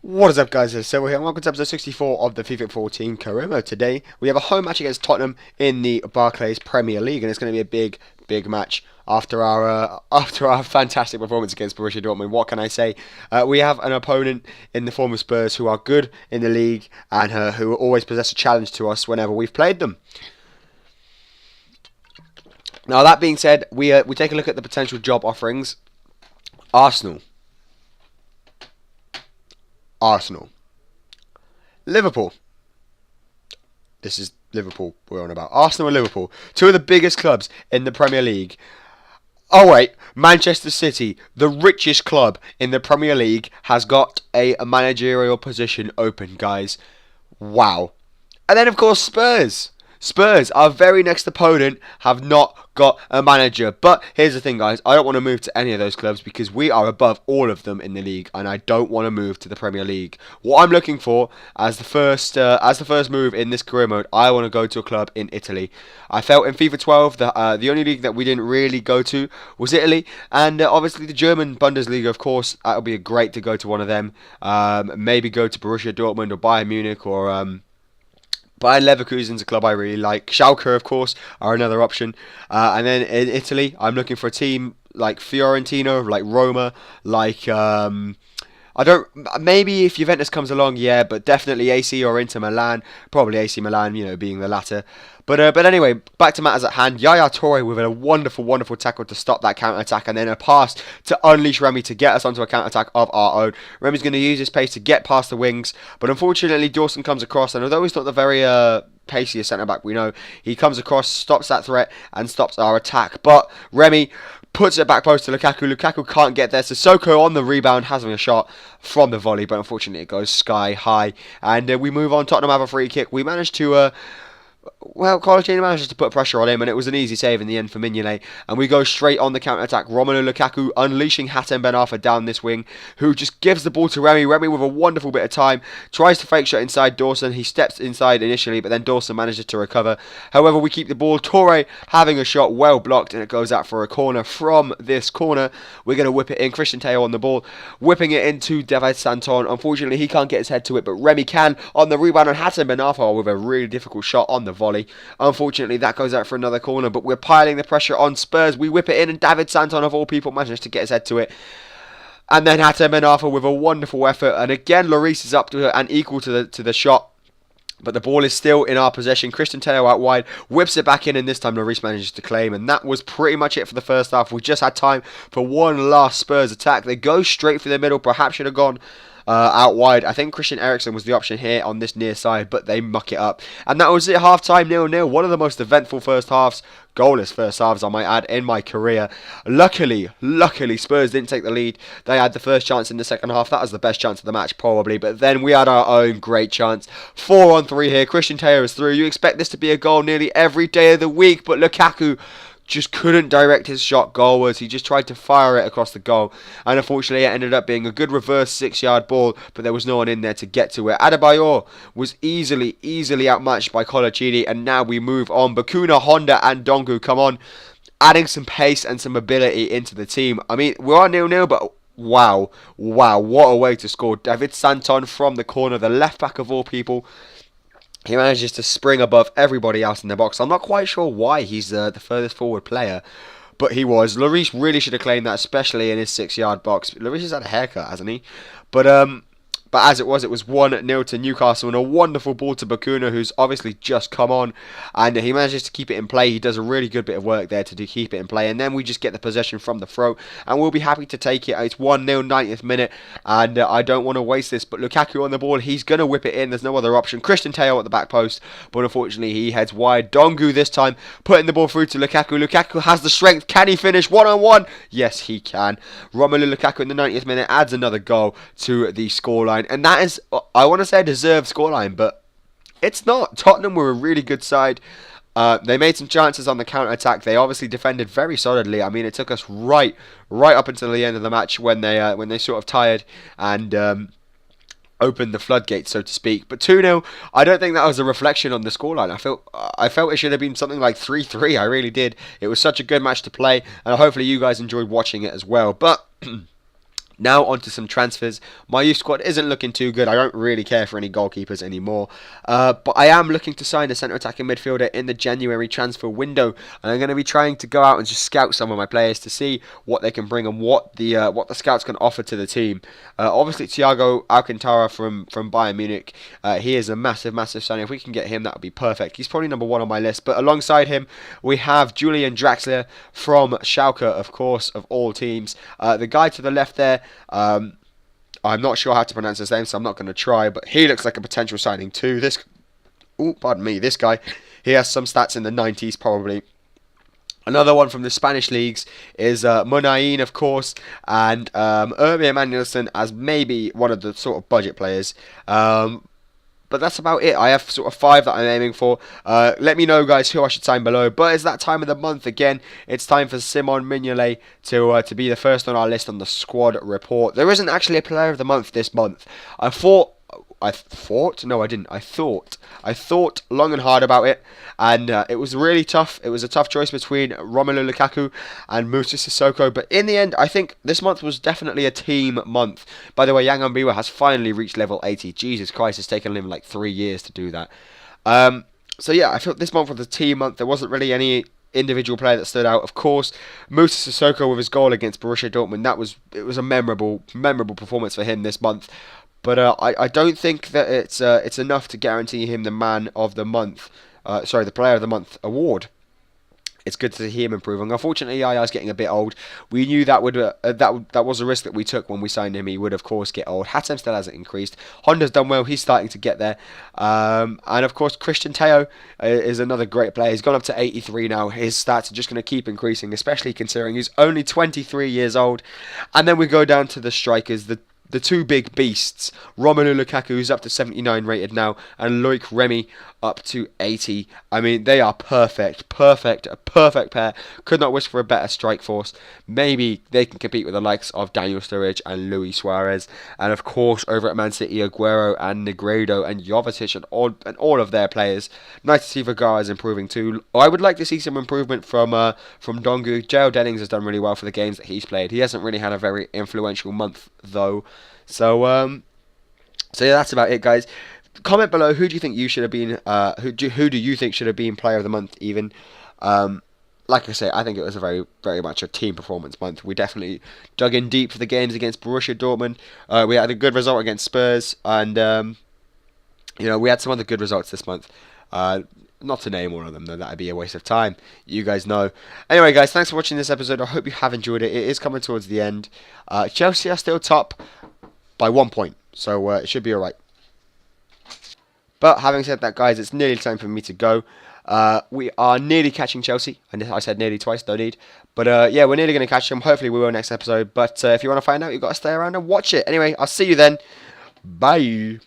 What is up, guys? It's Silver here, and welcome to episode 64 of the FIFA 14 career mode. Today we have a home match against Tottenham in the Barclays Premier League, and it's going to be a big match after our fantastic performance against Borussia Dortmund. What can I say? We have an opponent in the form of Spurs who are good in the league and who always possess a challenge to us whenever we've played them. Now, that being said, we take a look at the potential job offerings. Arsenal, Liverpool. This is Liverpool we're on about. Arsenal and Liverpool, two of the biggest clubs in the Premier League. Oh wait, Manchester City, the richest club in the Premier League, has got a managerial position open, guys. Wow. And then, of course, Spurs. Spurs, our very next opponent, have not got a manager. But here's the thing, guys. I don't want to move to any of those clubs because we are above all of them in the league, and I don't want to move to the Premier League. What I'm looking for as the first move in this career mode, I want to go to a club in Italy. I felt in FIFA 12 that the only league that we didn't really go to was Italy, and obviously the German Bundesliga, of course, that would be great to go to one of them. Maybe go to Borussia Dortmund or Bayern Munich or Bayern Leverkusen's a club I really like. Schalke, of course, are another option. And then in Italy, I'm looking for a team like Fiorentina, like Roma, like maybe if Juventus comes along, yeah, but definitely AC or Inter Milan. Probably AC Milan, being the latter. But anyway, back to matters at hand. Yaya Toure with a wonderful tackle to stop that counter-attack, and then a pass to unleash Remy to get us onto a counter-attack of our own. Remy's going to use his pace to get past the wings, but unfortunately Dawson comes across, and although he's not the very paciest centre-back we know, he comes across, stops that threat, and stops our attack. But Remy puts it back post to Lukaku. Lukaku can't get there. Sissoko on the rebound, having a shot from the volley, but unfortunately it goes sky high. And we move on. Tottenham have a free kick. We managed to Colaccini manages to put pressure on him, and it was an easy save in the end for Mignolet. And we go straight on the counter-attack. Romelu Lukaku unleashing Hatem Ben Arfa down this wing, who just gives the ball to Remy. Remy with a wonderful bit of time, tries to fake shot inside Dawson. He steps inside initially, but then Dawson manages to recover. However, we keep the ball. Toure having a shot well blocked, and it goes out for a corner. From this corner, we're going to whip it in. Christian Teo on the ball, whipping it into David Santon. Unfortunately, he can't get his head to it, but Remy can on the rebound, and Hatem Ben Arfa with a really difficult shot on the volley. Unfortunately, that goes out for another corner, but we're piling the pressure on Spurs. We whip it in, and David Santon, of all people, manages to get his head to it. And then Hatem Ben Arfa with a wonderful effort, and again, Lloris is up to it and equal to the shot. But the ball is still in our possession. Christian Teo out wide, whips it back in, and this time Lloris manages to claim. And that was pretty much it for the first half. We just had time for one last Spurs attack. They go straight for the middle, perhaps should have gone out wide. I think Christian Eriksen was the option here on this near side, but they muck it up. And that was it, half time, 0-0. One of the most eventful first halves, goalless first halves I might add, in my career. Luckily Spurs didn't take the lead. They had the first chance in the second half. That was the best chance of the match probably, but then we had our own great chance. 4-on-3 here. Christian Teo is through. You expect this to be a goal nearly every day of the week, but Lukaku just couldn't direct his shot goalwards. He just tried to fire it across the goal, and unfortunately it ended up being a good reverse 6-yard ball, but there was no one in there to get to it. Adebayor was easily outmatched by Colaccini, and now we move on. Bakuna, Honda and Dongu come on, adding some pace and some ability into the team. I mean, we're on 0-0, but wow, what a way to score. David Santon from the corner, the left back of all people. He manages to spring above everybody else in the box. I'm not quite sure why he's the furthest forward player, but he was. Lloris really should have claimed that, especially in his 6-yard box. Lloris has had a haircut, hasn't he? But as it was 1-0 to Newcastle, and a wonderful ball to Bakuna, who's obviously just come on, and he manages to keep it in play. He does a really good bit of work there to keep it in play, and then we just get the possession from the throat, and we'll be happy to take it. It's 1-0, 90th minute, and I don't want to waste this, but Lukaku on the ball, he's going to whip it in. There's no other option. Christian Teo at the back post, but unfortunately he heads wide. Dongu this time, putting the ball through to Lukaku. Lukaku has the strength. Can he finish one-on-one? Yes, he can. Romelu Lukaku in the 90th minute adds another goal to the scoreline, and that is, I want to say, a deserved scoreline, but it's not. Tottenham were a really good side. They made some chances on the counter-attack. They obviously defended very solidly. I mean, it took us right up until the end of the match when they sort of tired, and opened the floodgates, so to speak. But 2-0, I don't think that was a reflection on the scoreline. I felt it should have been something like 3-3. I really did. It was such a good match to play, and hopefully you guys enjoyed watching it as well. But now onto some transfers. My youth squad isn't looking too good. I don't really care for any goalkeepers anymore. But I am looking to sign a centre attacking midfielder in the January transfer window. And I'm going to be trying to go out and just scout some of my players to see what they can bring and what the scouts can offer to the team. Obviously, Thiago Alcantara from Bayern Munich. He is a massive, massive signing. If we can get him, that would be perfect. He's probably number 1 on my list. But alongside him, we have Julian Draxler from Schalke, of course, of all teams. The guy to the left there, I'm not sure how to pronounce his name, so I'm not going to try, but he looks like a potential signing too. This guy, he has some stats in the 90s probably. Another one from the Spanish leagues is Munain, of course, and Irving Emanuelson as maybe one of the sort of budget players. But that's about it. I have sort of 5 that I'm aiming for. Let me know, guys, who I should sign below. But it's that time of the month again. It's time for Simon Mignolet to be the first on our list on the squad report. There isn't actually a player of the month this month. I thought long and hard about it, and it was really tough. It was a tough choice between Romelu Lukaku and Moussa Sissoko, but in the end, I think this month was definitely a team month. By the way, Yang Ambiwa has finally reached level 80. Jesus Christ, it's taken him like 3 years to do that. So yeah, I felt this month was a team month. There wasn't really any individual player that stood out. Of course, Moussa Sissoko with his goal against Borussia Dortmund. It was a memorable performance for him this month. But I don't think that it's enough to guarantee him the man of the month, the player of the month award. It's good to see him improving. Unfortunately, Yaya's getting a bit old. We knew that was a risk that we took when we signed him. He would, of course, get old. Hatem still hasn't increased. Honda's done well. He's starting to get there. And, of course, Christian Teo is another great player. He's gone up to 83 now. His stats are just going to keep increasing, especially considering he's only 23 years old. And then we go down to the strikers, the two big beasts, Romelu Lukaku, who's up to 79 rated now, and Loic Remy up to 80. I mean, they are a perfect pair. Could not wish for a better strike force. Maybe they can compete with the likes of Daniel Sturridge and Luis Suarez, and of course over at Man City, Aguero and Negredo and Jovetic and all of their players. Nice to see Vergara is improving too. I would like to see some improvement from Dongu. Gerald Dennings has done really well for the games that he's played. He hasn't really had a very influential month though. So yeah, that's about it, guys. Comment below who do you think you should have been. Who do you think should have been player of the month? Even like I say, I think it was a very much a team performance month. We definitely dug in deep for the games against Borussia Dortmund. We had a good result against Spurs, and we had some other good results this month. Not to name all of them, though, that'd be a waste of time. You guys know. Anyway, guys, thanks for watching this episode. I hope you have enjoyed it. It is coming towards the end. Chelsea are still top by 1 point, so it should be alright. But having said that, guys, it's nearly time for me to go. We are nearly catching Chelsea. I said nearly twice, no need. But yeah, we're nearly going to catch them. Hopefully we will next episode. But if you want to find out, you've got to stay around and watch it. Anyway, I'll see you then. Bye.